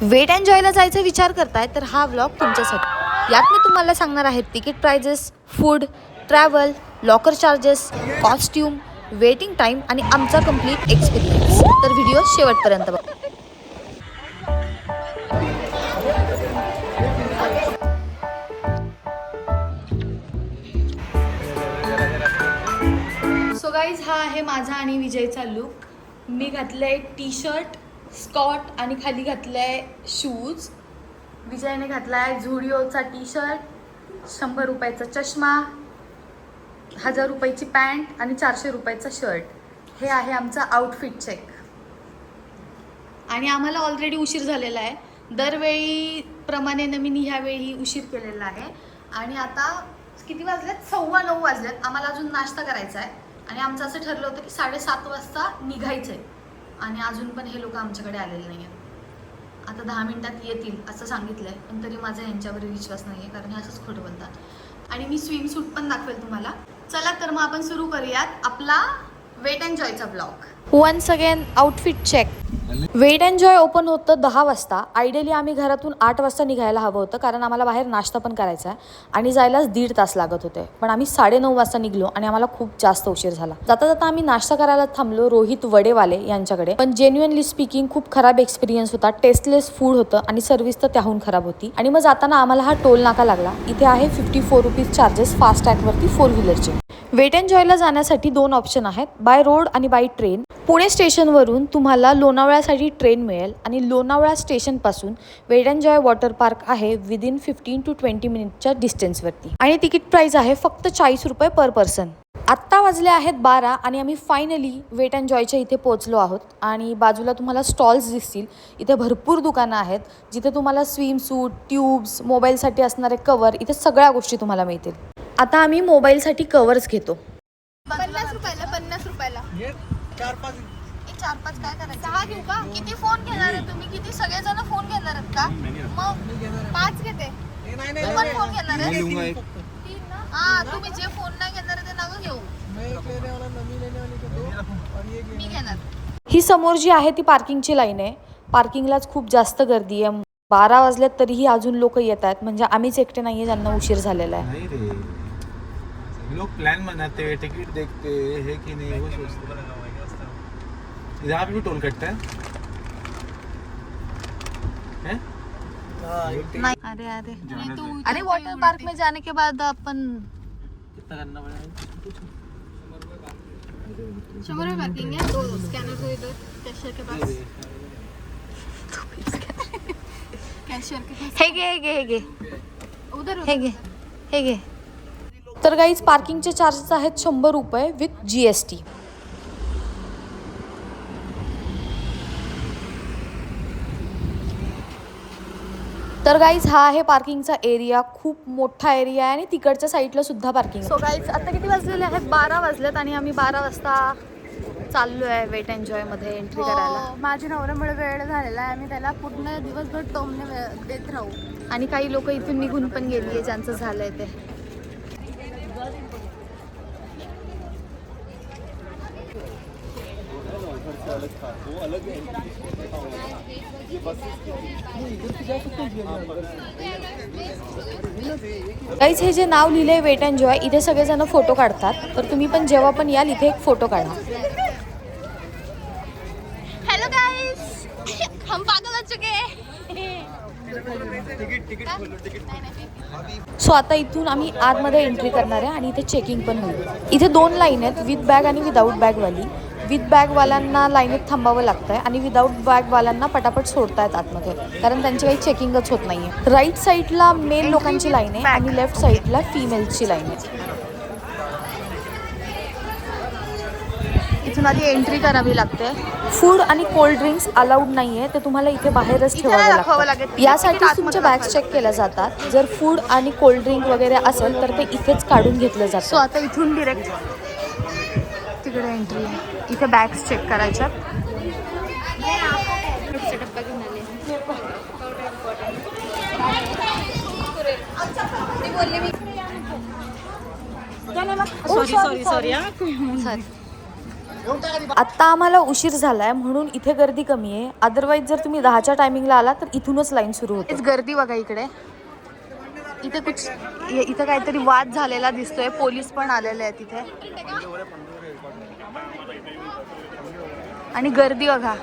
Weight एन्जॉयला जायचा विचार करताय तर हा व्लॉग तुमच्यासाठी। यात मी तुम्हाला सांगणार आहे ticket prices, food, travel, locker charges, costume, waiting time आणि आमचा कंप्लीट एक्सपिरियन्स। तर व्हिडिओ शेवटपर्यंत बघा। सो गाईज, हा आहे माझा आणि विजयचा लुक। मी घातलंय टी शर्ट, स्कॉट आणि खाली घातलंय शूज। विजयने घातलाय झुडिओचा टी शर्ट, 100 रुपयाचा चष्मा, 1000 रुपयाची पॅन्ट आणि 400 रुपयाचा शर्ट। हे आहे आमचा आउटफिट चेक। आणि आम्हाला ऑलरेडी उशीर झालेला आहे। दरवेळी प्रमाणे मी ह्यावेळी उशीर केलेला आहे। आणि आता किती वाजलेत? 9:15 वाजलेत। आम्हाला अजून नाश्ता करायचा आहे आणि आमचं असं ठरलं होतं की 7:30 वाजता निघायचं आहे आणि अजून पण हे लोक आमच्याकडे आलेले नाही आहेत। आता 10 मिनिटात येतील असं सांगितलंय, पण तरी माझा यांच्यावर विश्वास नाही आहे, कारण हे असंच खोटं बोलतात। आणि मी स्विमसूट पण दाखवेल तुम्हाला। चला तर मग आपण सुरू करूयात आपला वेट एन्जॉयचा blog. Once again outfit check. Wet enjoy open होतं 10 वाजता। आयडियली आम्ही घरातून 8 वाजता निघायला हवं होतं, कारण आम्हाला बाहेर नाश्ता पण करायचा आहे आणि जायलाच 1.5 तास लागत होते। पण आम्ही 9:30 वाजता निघलो आणि आम्हाला खूप जास्त उशीर झाला। जाता जाता आम्ही नाश्ता करायला थांबलो रोहित वडेवाले यांच्याकडे। पण जेन्युअनली स्पीकिंग खूप खराब एक्सपिरियन्स होता। टेस्टलेस फूड होतं आणि सर्व्हिस तर त्याहून खराब होती। आणि मग जाताना आम्हाला हा टोल नाका लागला। इथे आहे 54 रुपीज चार्जेस फास्ट टॅगवरती 4 व्हीलरचे। वेट एन्जॉयला जाण्यासाठी 2 ऑप्शन आहेत, बाय रोड आणि बाय ट्रेन। पुणे स्टेशनवरून तुम्हाला लोणावळ्यासाठी ट्रेन मिळेल आणि लोणावळा स्टेशनपासून वेट एन्जॉय वॉटर पार्क आहे विदिन 15 to 20 मिनिटच्या डिस्टन्सवरती। आणि तिकीट प्राइस आहे फक्त 40 रुपये पर पर्सन। आत्ता वाजले आहेत 12 आणि आम्ही फायनली वेट एन्जॉयच्या इथे पोहोचलो आहोत। आणि बाजूला तुम्हाला स्टॉल्स दिसतील। इथे भरपूर दुकानं आहेत जिथे तुम्हाला स्विमसूट, ट्यूब्स, मोबाईलसाठी असणारे कवर, इथे सगळ्या गोष्टी तुम्हाला मिळतील। आता आम्ही मोबाईलसाठी कवर्स घेतो। 50 रुपयाला 50 रुपयाला 4-5 4-5 काय करायचं? 6 घेऊ का? किती फोन घेणार आहे तुम्ही? किती सगळेजण फोन घेणार आहेत का? मग 5 घेते। तू पण फोन घेणार आहे? 3 ना? हा, तुम्ही जे फोन नाही घेणार आहे ते नका घेऊ। मी घेणार। ही समोर जी आहे ती पार्किंगची लाईन आहे। पार्किंगलाच खूप जास्त गर्दी आहे। 12 वाजल्यात तरीही अजून लोक येत आहेत, म्हणजे आम्हीच एकटे नाहीये ज्यांना उशीर झालेला आहे। नहीं रे, सभी लोग प्लान बनाते हैं, टिकट देखते हैं कि नहीं, वो सोचते हैं। यहाँ पे भी टोल कटता है? हैं? नहीं, अरे अरे अरे वाटर पार्क में जाने के बाद अपन कितना करना पड़ेगा? 100 रुपये पार्किंग है। तो स्कैनर तो इधर कैशियर के पास। कैशियर के पास। हे घे उधर हे घे। तर गाईज, पार्किंगचे चार्जेस आहेत 100 रुपये विथ GST। तर गाईज, हा आहे पार्किंगचा एरिया। खूप मोठा एरिया आहे आणि तिकडच्या साईडला सुद्धा पार्किंग। सो गाईज, आता किती वाजलेले आहेत? 12 वाजलेत आणि आम्ही 12 वाजता चाललो आहे वेट एन्जॉय मध्ये एंट्री करायला। माझ्या नवऱ्यामुळे वेळ झालेला आहे। आम्ही त्याला पूर्ण दिवसभर टोमणे देत राहू। आणि काही लोक इथून निघून पण गेली आहे ज्यांचं झालंय ते। गाईज, हे जे नाव लिहिलंय वेट एन्जॉय, इथे सगळेजण फोटो काढतात। तर तुम्ही पण जेव्हा पण याल इथे एक फोटो काढा। हेलो गाइस, हम पागल हो चुके हैं। सो आता इथून आम्ही आतमध्ये एंट्री करणार आहे आणि इथे चेकिंग पण होईल। इथे 2 लाईन आहेत, विथ बॅग आणि विदाऊट बॅगवाली। विथ बॅगवाल्यांना लाईनीत थांबावं लागतंय आणि विदाऊट बॅगवाल्यांना पटापट सोडतायत आतमध्ये, कारण त्यांची काही चेकिंगच होत नाहीये। राईट साईडला मेल लोकांची लाईन आहे आणि लेफ्ट साईडला फिमेलची लाईन आहे। इथून आधी एंट्री करावी लागते। फूड आणि कोल्ड ड्रिंक्स अलाउड नाहीये, ते तुम्हाला इथे बाहेरच ठेवावं लागतं। यासाठी तुमचे बॅग्स चेक केल्या जातात। जर फूड आणि कोल्ड ड्रिंक वगैरे असेल तर ते इथेच काढून घेतलं जातं। सो आता इथून डिरेक्ट तिकडे एंट्री आहे। इथे बॅग्स चेक करायच्या। सॉरी। आत्ता आम्हाला उशीर झालाय म्हणून इथे गर्दी कमी आहे. अदरवाईज जर तुम्ही 10च्या टायमिंगला आला तर इथूनच लाईन सुरू होते. गर्दी बघा इकडे. इथे काहीतरी वाद झालेला दिसतोय. पोलीस पण आलेले आहेत इथे. आणि गर्दी बघा.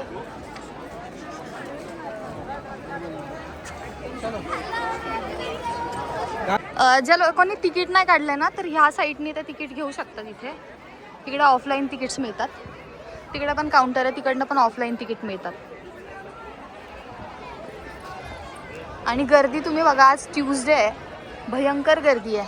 ज्या लोकांनी तिकीट नाही काढलंय ना तर ह्या साईडनी ते तिकीट घेऊ शकतात. तिकडे ऑफलाईन तिकीट्स मिळतात. तिकडे पण काउंटर आहे, तिकडनं पण ऑफलाईन तिकीट मिळतात. आणि गर्दी तुम्ही बघा, आज ट्यूजडे आहे, भयंकर गर्दी आहे.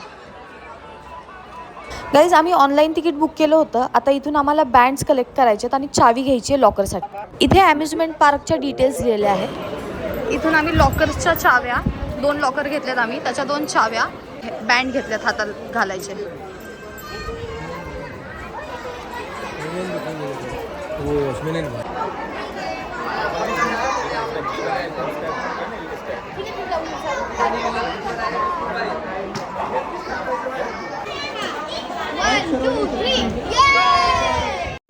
गाईज आम्ही ऑनलाईन तिकीट बुक केलं होतं. आता इथून आम्हाला बँड्स कलेक्ट करायचे आहेत आणि चावी घ्यायची आहे लॉकरसाठी. इथे अम्युजमेंट पार्कच्या डिटेल्स लिहिलेले आहेत. इथून आम्ही लॉकर्सच्या चाव्या, 2 लॉकर घेतल्यात आम्ही, त्याच्या 2 चाव्या, बँड घेतल्यात हातात घालायचे.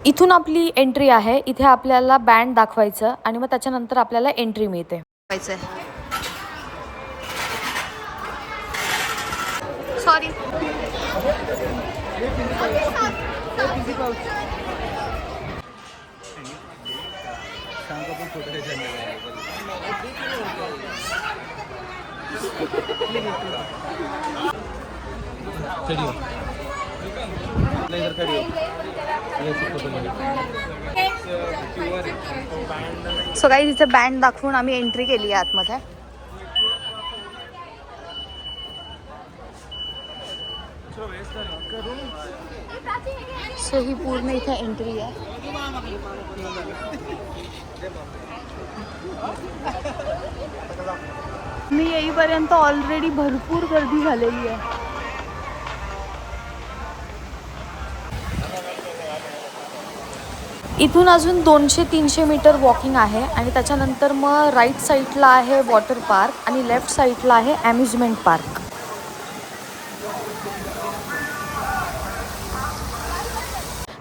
इथून आपली एंट्री आहे. इथे आपल्याला बँड दाखवायचं आणि मग त्याच्यानंतर आपल्याला एंट्री मिळते. सॉरी. सो काही तिथे बँड दाखवून आम्ही एंट्री केली आहे आतमध्ये. सो ही पूर्ण इथे एंट्री आहे. मी येईपर्यंत ऑलरेडी भरपूर गर्दी झालेली आहे. इथून अजून 200-300 मीटर वॉकिंग आहे आणि त्याच्यानंतर मग राईट साईडला आहे वॉटर पार्क आणि लेफ्ट साईडला आहे अम्युजमेंट पार्क.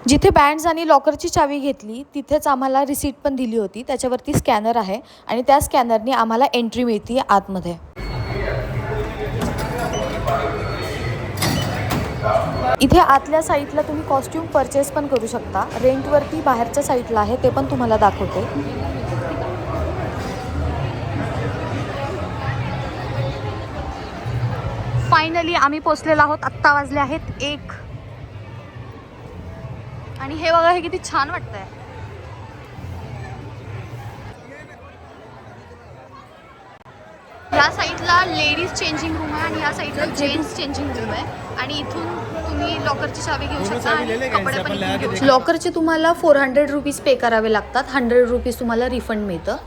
जिथे बँड्स आणि लॉकरची चावी घेतली तिथेच आम्हाला रिसीट पण दिली होती. त्याच्यावरती स्कॅनर आहे आणि त्या स्कॅनरने आम्हाला एंट्री मिळते आतमध्ये. इथे आतल्या साईडला तुम्ही कॉस्ट्यूम परचेस पण करू शकता. रेंटवरती बाहेरच्या साईडला आहे, ते पण तुम्हाला दाखवते. फायनली आम्ही पोचलेलो आहोत. आत्ता वाजले आहेत 1 आणि हे बघा, हे किती छान वाटतंय. ह्या साईडला लेडीज चेंजिंग रूम आहे आणि ह्या साईडला जेंट्स चेंजिंग रूम आहे. आणि इथून तुम्ही लॉकरची चावी घेऊ शकता आणि कपडे पण घेऊ शकता. लॉकरचे तुम्हाला 400 रुपीज पे करावे लागतात. 100 रुपीज तुम्हाला रिफंड मिळतं.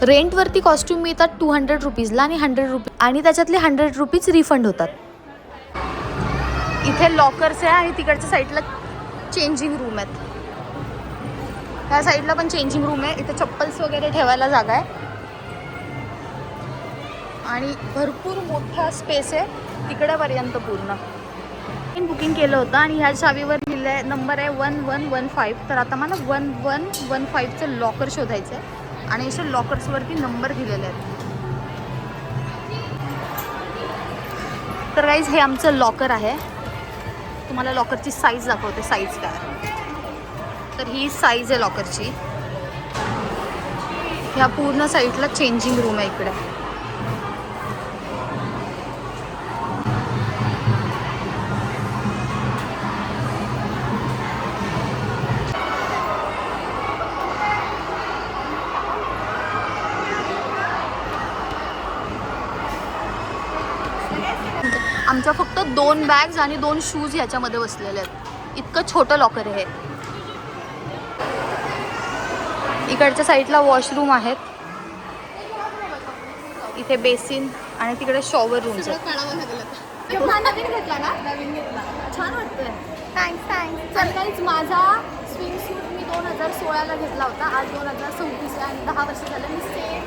रेंटवरती कॉस्ट्यूम मिळतात 200 रुपीजला आणि 100 रुपीज आणि त्याच्यातले 100 रुपीज रिफंड होतात. इथे लॉकर्स आहे आणि तिकडच्या साईडला चेंजिंग रूम आहेत. ह्या साईडला पण चेंजिंग रूम आहे. इथे चप्पल्स वगैरे ठेवायला जागा आहे आणि भरपूर मोठा स्पेस आहे तिकडेपर्यंत पूर्ण. बुकिंग केलं होतं आणि ह्या चावीवर लिहिलं आहे नंबर आहे 1115. तर आता मला 1115चं लॉकर शोधायचं आहे आणि अशा लॉकर्सवरती नंबर दिलेले आहेत. तर गाईज हे आमचं लॉकर आहे. तुम्हाला लॉकरची साईज दाखवते. साईज काय तर ही साईज आहे लॉकरची. ह्या पूर्ण साईडला चेंजिंग रूम आहे इकडे. आमच्या फक्त 2 बॅग्स आणि 2 शूज ह्याच्यामध्ये बसलेले आहेत. इतकं छोटं लॉकर आहे. इकडच्या साईडला वॉशरूम आहेत. इथे बेसिन आणि तिकडे शॉवर रूम्स आहेत. नवीन घेतला ना? नवीन घेतला. छान वाटतंय. थँक्स. तर काहीच माझा स्विम सूट मी 2016ला घेतला होता. आज 2034 आणि 10 वर्ष झालं मी same.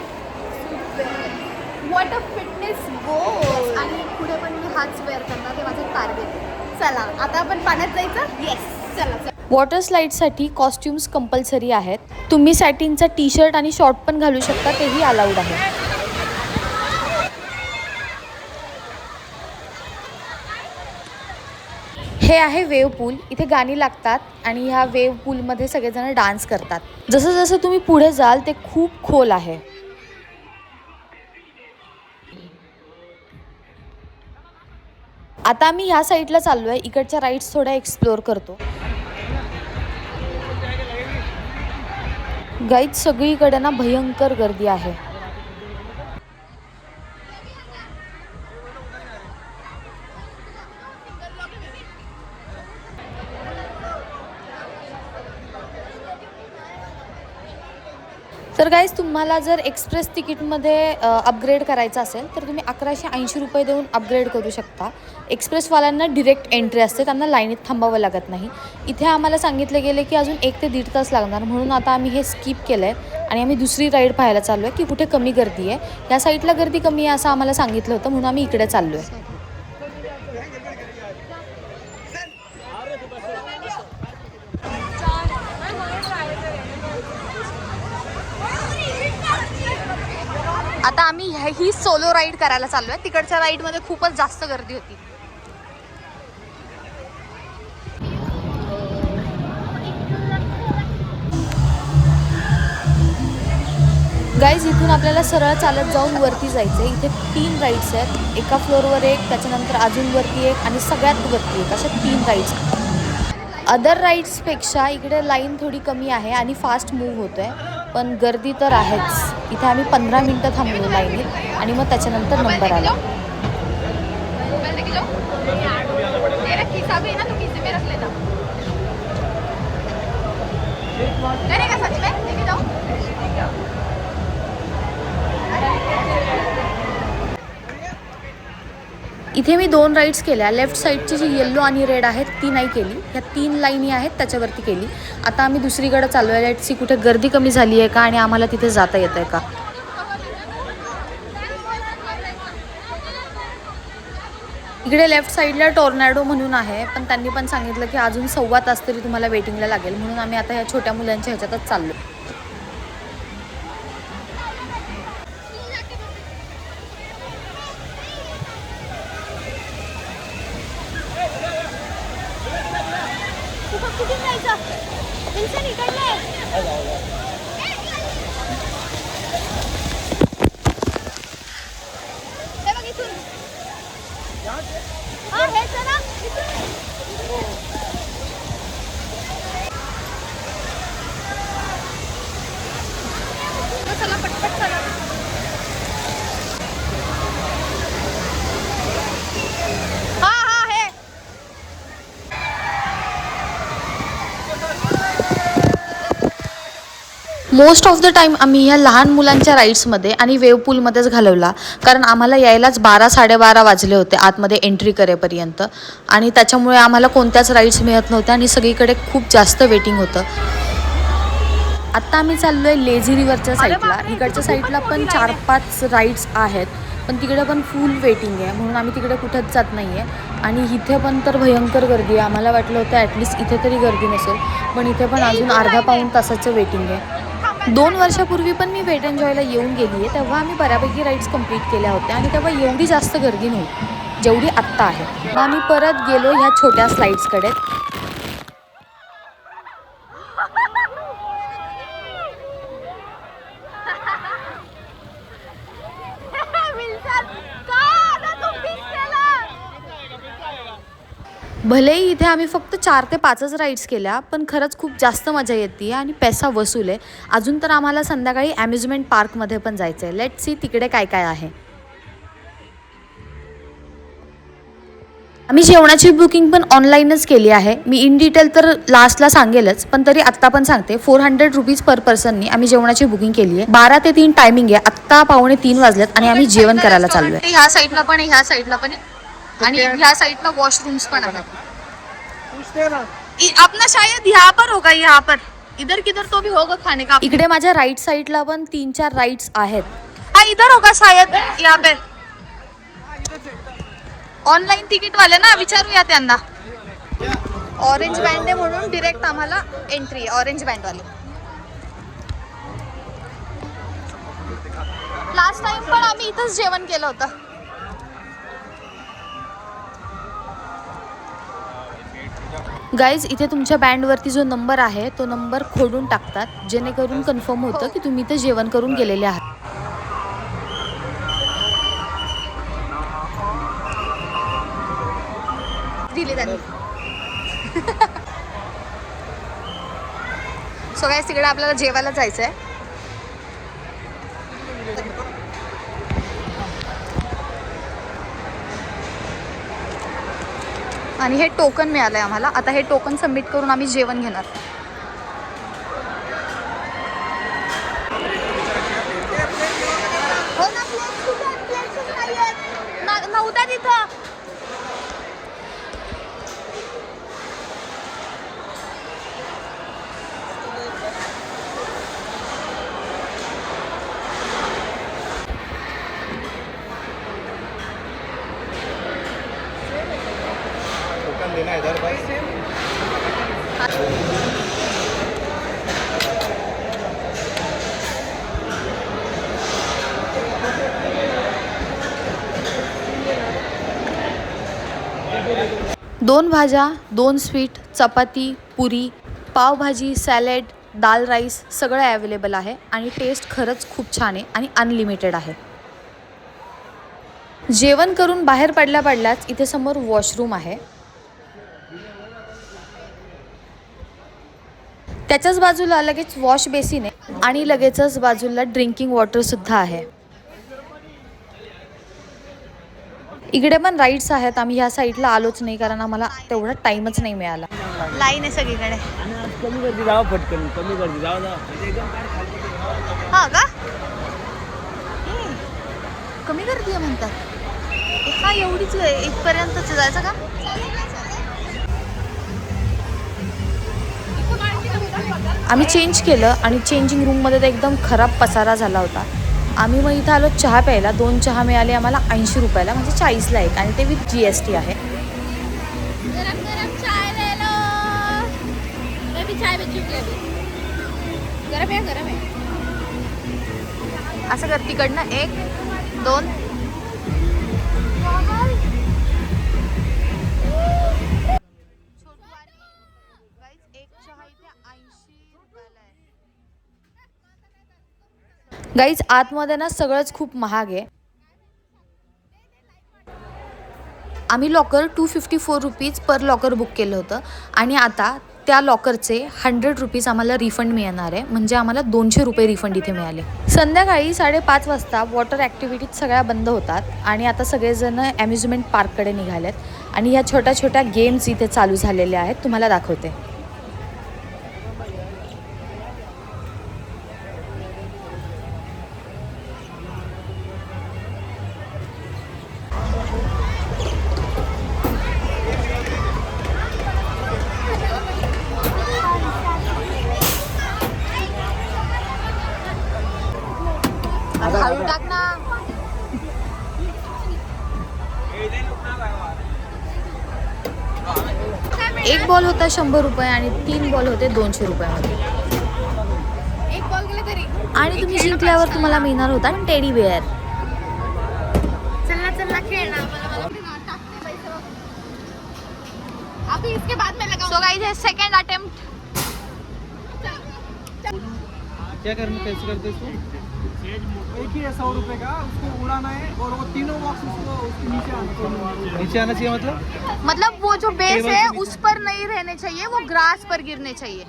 What a fitness goal. आणि पुढे पण मी हाच वेअर करणार. ते माझं टार्गेट आहे. चला आता आपण पाण्यात जायचं. येस चला. वॉटर स्लाईडसाठी कॉस्ट्युम्स कंपल्सरी आहेत. तुम्ही सॅटिनचा टी शर्ट आणि शॉर्ट पण घालू शकता, तेही अलाउड आहे. हे आहे वेव पूल. इथे गाणी लागतात आणि ह्या वेव पूलमध्ये सगळेजण डान्स करतात. जसं जसं तुम्ही पुढे जाल ते खूप खोल आहे. आता आम्ही ह्या साईडला चाललो आहे. इकडच्या राईड्स थोड्या एक्सप्लोअर करतो. गाईड सगळीकडे ना भयंकर गर्दी आहे. तर गाईज तुम्हाला जर एक्सप्रेस तिकीटमध्ये अपग्रेड करायचं असेल तर तुम्ही 1180 रुपये देऊन अपग्रेड करू शकता. एक्सप्रेसवाल्यांना डिरेक्ट एंट्री असते, त्यांना लाईनीत थांबावं लागत नाही. इथे आम्हाला सांगितले गेले की अजून 1 ते 1.5 तास लागणार, म्हणून आता आम्ही हे स्किप केलं आहे आणि आम्ही दुसरी राईड पाहायला चाललो आहे की कुठे कमी गर्दी आहे. या साईडला गर्दी कमी आहे असं आम्हाला सांगितलं होतं, म्हणून आम्ही इकडे चाललो आहे. आता आम्ही ही सोलो राईड करायला चाललो आहे. तिकडच्या राईडमध्ये खूपच जास्त गर्दी होती. गाईज इथून आपल्याला सरळ चालत जाऊन वरती जायचं आहे. इथे 3 राईड्स आहेत. एका फ्लोअरवर एक, त्याच्यानंतर अजून वरती एक आणि सगळ्यात वरती एक, अशा 3 राईड्स. अदर राईड्सपेक्षा इकडे लाईन थोडी कमी आहे आणि फास्ट मूव्ह होतो आहे, पण गर्दी तर आहेच. इथे आम्ही 15 मिनटं थांबलो लाईनीत आणि मग त्याच्यानंतर नंबर आला. इथे मी 2 राईड्स केल्या. लेफ्ट साईडची जी येल्लो आणि रेड आहेत ती नाही केली. ह्या 3 लाईनी आहेत त्याच्यावरती केली. आता आम्ही दुसरीकडे चाललो आहे. लेट्स सी कुठे गर्दी कमी झाली आहे का आणि आम्हाला तिथे जाता येत आहे का. इकडे लेफ्ट साईडला टॉर्नॅडो म्हणून आहे, पण त्यांनी पण सांगितलं की अजून 1.25 तास तरी तुम्हाला वेटिंगला लागेल, म्हणून आम्ही आता ह्या छोट्या मुलांच्या ह्याच्यातच चाललो. मोस्ट ऑफ द टाईम आम्ही ह्या लहान मुलांच्या राईड्समध्ये आणि वेव पूलमध्येच घालवला, कारण आम्हाला यायलाच 12-12:30 वाजले होते आतमध्ये एंट्री करेपर्यंत, आणि त्याच्यामुळे आम्हाला कोणत्याच राईड्स मिळत नव्हत्या आणि सगळीकडे खूप जास्त वेटिंग होतं. आत्ता आम्ही चाललो आहे लेझी रिव्हरच्या साईडला. इकडच्या साईडला पण 4-5 राईड्स आहेत, पण तिकडे पण फुल वेटिंग आहे, म्हणून आम्ही तिकडे कुठेच जात नाही आहे. आणि इथे पण तर भयंकर गर्दी आहे. आम्हाला वाटलं होतं ॲटलिस्ट इथे तरी गर्दी नसेल, पण इथे पण अजून अर्धा-पाऊण तासाचं वेटिंग आहे. 2 वर्षापूर्वी पण मी वेट एन्जॉयला येऊन गेली आहे, तेव्हा आम्ही बऱ्यापैकी राईड्स कंप्लीट केल्या होत्या आणि तेव्हा एवढी जास्त गर्दी नव्हती जेवढी आत्ता आहे. मग आम्ही परत गेलो ह्या छोट्या स्लाईड्सकडे. भलेही इथे आम्ही फक्त 4 ते 5च राईड्स केल्या, पण खरंच खूप जास्त मजा येते आणि पैसा वसूल आहे. अजून तर आम्हाला संध्याकाळी अम्युजमेंट पार्कमध्ये पण जायचं आहे. लेट्स सी तिकडे काय काय आहे. आम्ही जेवणाची बुकिंग पण ऑनलाईनच केली आहे. मी इन डिटेल तर लास्टला सांगेलच, पण तरी आत्ता पण सांगते. 400 रुपीज पर पर्सननी आम्ही जेवणाची बुकिंग केली आहे. 12 ते 3 टायमिंग आहे. आत्ता 2:45 वाजलेत आणि आम्ही जेवण करायला चाललोय. ह्या साईडला पण आहे, ह्या साईडला पण आहे आणि ह्या साईडला वॉशरूम्स पण आहेत. अपना शायद यहाँ पर होगा, यहाँ पर इधर किधर तो भी होगा खाने का. इकडे माझ्या राईट साईडला पण 3-4 राईड्स आहेत. हा इधर होगा शायद, यहाँ पे. ऑनलाइन तिकीट वाले ना, विचारूया त्यांना. ऑरेंज बँड आहे म्हणून डिरेक्ट आम्हाला एंट्री आहे, ऑरेंज बँडवाले. लास्ट टाइम पण आम्ही इथंच जेवण केलं होतं. गाईज, इथे तुमच्या बँडवरती जो नंबर आहे तो नंबर खोडून टाकतात, जेणेकरून कन्फर्म होतं की तुम्ही इथे जेवण करून गेलेले आहात. दिली त्यांनी. सो गाईस, तिकडे आपल्याला जेवायला जायचं आहे. आणि हे टोकन मिळालंय आम्हाला. आता हे टोकन सबमिट करून आम्ही जेवण घेणार. हो ना, प्लेट्स नाहीयेत. नव्हत्या तिथं. देना इधर भाई. 2 भाज्या, 2 स्वीट, चपाती, पुरी, पावभाजी, सॅलेड, दाल राईस सगळं अवेलेबल आहे आणि टेस्ट खरंच खूप छान आहे आणि अनलिमिटेड आहे. जेवण करून बाहेर पडल्याच इथे समोर वॉशरूम आहे. त्याच्याच बाजूला लगेच वॉश बेसिन आहे आणि लगेचच बाजूला ड्रिंकिंग वॉटर सुद्धा आहे. इकडे पण राईड्स आहेत. आम्ही ह्या साईडला आलोच नाही कारण आम्हाला तेवढा टाइमच नाही मिळाला. लाईन आहे सगळीकडे. कमी गर्दी जावा पटकन, कमी गर्दी जावा. हा का? कमी गर्दी आहे म्हणतात. हा, एवढीच आहे. इथपर्यंतच जायचं का? आम्ही चेंज केलं आणि चेंजिंग रूममध्ये तर एकदम खराब पसारा झाला होता. आम्ही मग इथं आलो चहा प्यायला. 2 चहा मिळाले आम्हाला 80 रुपयाला, म्हणजे 40ला एक, आणि ते विथ GST आहे. गरम गरम चाय ले लो. मैं भी चाय में चुकी अभी. गरम है. असं कर, तिकडनं 1 2. गाईज, आतमध्ये ना सगळंच खूप महाग आहे. आम्ही locker 254 rupees per locker book केलं होतं आणि आता त्या लॉकरचे 100 रुपीज आम्हाला रिफंड मिळणार आहे, म्हणजे आम्हाला 200 रुपये रिफंड इथे मिळाले. संध्याकाळी 5:30 वाजता वॉटर ॲक्टिव्हिटीज सगळ्या बंद होतात आणि आता सगळेजण अम्युजमेंट पार्ककडे निघालेत आणि ह्या छोट्या छोट्या गेम्स इथे चालू झालेल्या आहेत. तुम्हाला दाखवते. हळू टाक ना. एक बॉल होता 100 रुपये आणि 3 बॉल होते 200 रुपयामध्ये. एक बॉल गेले तरी. आणि तुम्ही जिंकल्यावर तुम्हाला मिळणार होता टेडी बेअर. चलना खेळ ना. अभी इसके बाद में लगाऊंगा. So guys, second attempt. क्या करना, कैसे करते इसको? एक ही है 100 रुपए का, उसको उड़ाना है और वो तीनों बॉक्स उसको उसके नीचे आना चाहिए. मतलब वो जो बेस है उस पर नहीं रहने चाहिए, वो ग्रास पर गिरने चाहिए.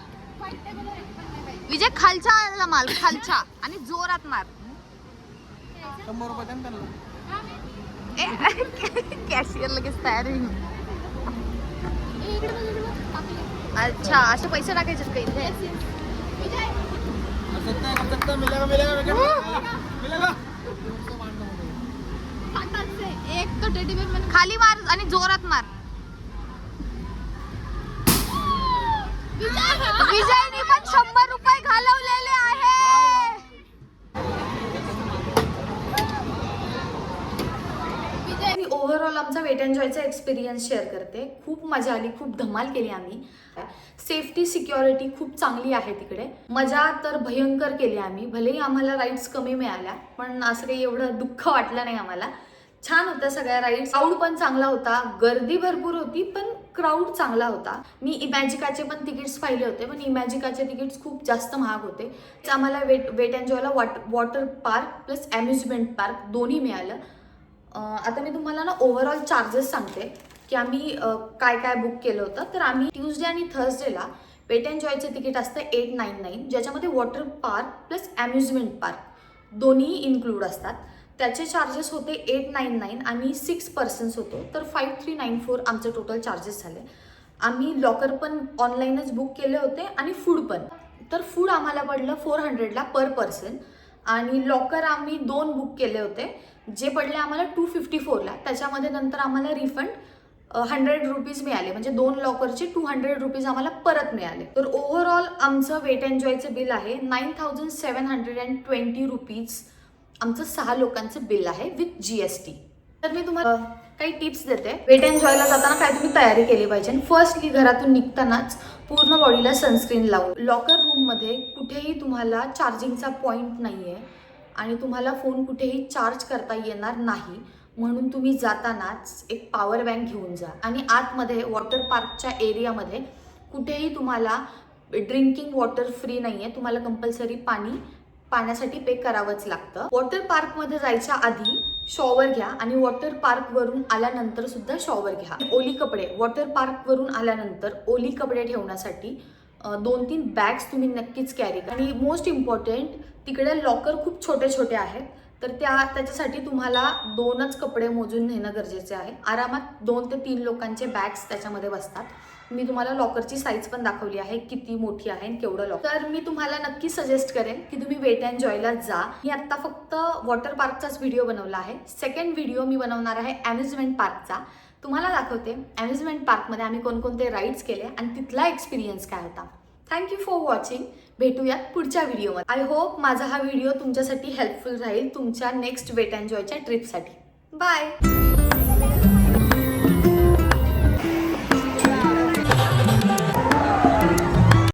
विजय, खालचा माल, खालचा, आणि जोरात मार. 100 रुपये द्या ना. कॅशियर लगेच तयार होईल. अच्छा, असे पैसे टाकायचे का इथे? एक तो टेडी बेअर खाली मार आणि जोरात मार. विजयने पण 100 रुपये घालवलेले आहे. ओव्हरऑल ओव्हरऑल आमचा वेट एन्जॉयचा एक्सपिरियन्स शेअर करते. खूप मजा आली, खूप धमाल केली आम्ही. सेफ्टी सिक्युरिटी खूप चांगली आहे तिकडे. मजा तर भयंकर केली आम्ही. भलेही आम्हाला राईड्स कमी मिळाल्या पण असं काही एवढं दुःख वाटलं नाही आम्हाला. छान होत्या सगळ्या राईड्स. क्राऊड पण चांगला होता, गर्दी भरपूर होती पण क्राऊड चांगला होता. मी इमॅजिकाचे पण तिकीट्स पाहिले होते पण इमॅजिकाचे तिकीट्स खूप जास्त महाग होते. आम्हाला वेट एन्जॉयला water park plus amusement park दोन्ही मिळालं. आता मी तुम्हाला ना ओव्हरऑल चार्जेस सांगते की आम्ही काय काय बुक केलं होतं. तर आम्ही ट्यूजडे आणि थर्सडेला वेट एन्जॉयचं तिकीट असतं 899 ज्याच्यामध्ये water park plus amusement park दोन्ही इन्क्लूड असतात. त्याचे चार्जेस होते 899 आणि 6 पर्सन्स होतो तर 5394 आमचे टोटल चार्जेस झाले. आम्ही लॉकर पण ऑनलाईनच बुक केले होते आणि फूड पण. तर फूड आम्हाला पडलं 400ला पर पर्सन आणि लॉकर आम्ही 2 बुक केले होते जे पडले आम्हाला 254ला. त्याच्यामध्ये नंतर आम्हाला रिफंड 100 रुपीज मिळाले म्हणजे 2 लॉकरचे 200 रुपीज आम्हाला परत मिळाले. तर ओव्हरऑल आमचं वेट एन्जॉयचं बिल आहे 9720 रुपीज. आमचं 6 लोकांचं बिल आहे विथ GST. तर मी तुम्हाला काही टिप्स देते. वेट एन्जॉयला जाताना काय तुम्ही तयारी केली पाहिजे. फर्स्टली घरातून निघतानाच पूर्ण बॉडीला सनस्क्रीन लावून. लॉकर रूममध्ये कुठेही तुम्हाला चार्जिंगचा पॉईंट नाही आहे आणि तुम्हाला फोन कुठेही चार्ज करता येणार नाही म्हणून तुम्ही जातानाच एक पॉवर बँक घेऊन जा. आणि आतमध्ये वॉटर पार्कच्या एरियामध्ये कुठेही तुम्हाला ड्रिंकिंग वॉटर फ्री नाही आहे. तुम्हाला कंपल्सरी पाण्यासाठी पे करावंच लागतं. वॉटर पार्कमध्ये जायच्या आधी शॉवर घ्या आणि वॉटर पार्कवरून आल्यानंतर सुद्धा शॉवर घ्या. ओली कपडे वॉटर पार्कवरून आल्यानंतर ओली कपडे ठेवण्यासाठी 2-3 बॅग्स तुम्ही नक्कीच कॅरी करा. आणि मोस्ट इम्पॉर्टंट तिकडे लॉकर खूप छोटे छोटे आहेत तर त्याच्यासाठी तुम्हाला 2च कपडे मोजून नेणं गरजेचे आहे. आरामात 2 ते 3 लोकांचे बॅग्स त्याच्यामध्ये बसतात. मी तुम्हाला लॉकरची साईज पण दाखवली आहे किती मोठी आहे आणि केवढं लॉकर. तर मी तुम्हाला नक्की सजेस्ट करेन की तुम्ही वेट एन्जॉयला जा. मी आत्ता फक्त वॉटर पार्कचाच व्हिडिओ बनवला आहे. सेकंड व्हिडिओ मी बनवणार आहे अम्युजमेंट पार्कचा. तुम्हाला दाखवते अम्युजमेंट पार्कमध्ये आम्ही कोणकोणते राईड्स केले आणि तिथला एक्सपिरियन्स काय होता. Thank you for watching. भेटूयात पुढच्या व्हिडिओमध्ये. आय होप माझा हा व्हिडिओ तुमच्यासाठी हेल्पफुल राहील तुमच्या नेक्स्ट वेट एन्जॉयच्या ट्रिपसाठी. बाय.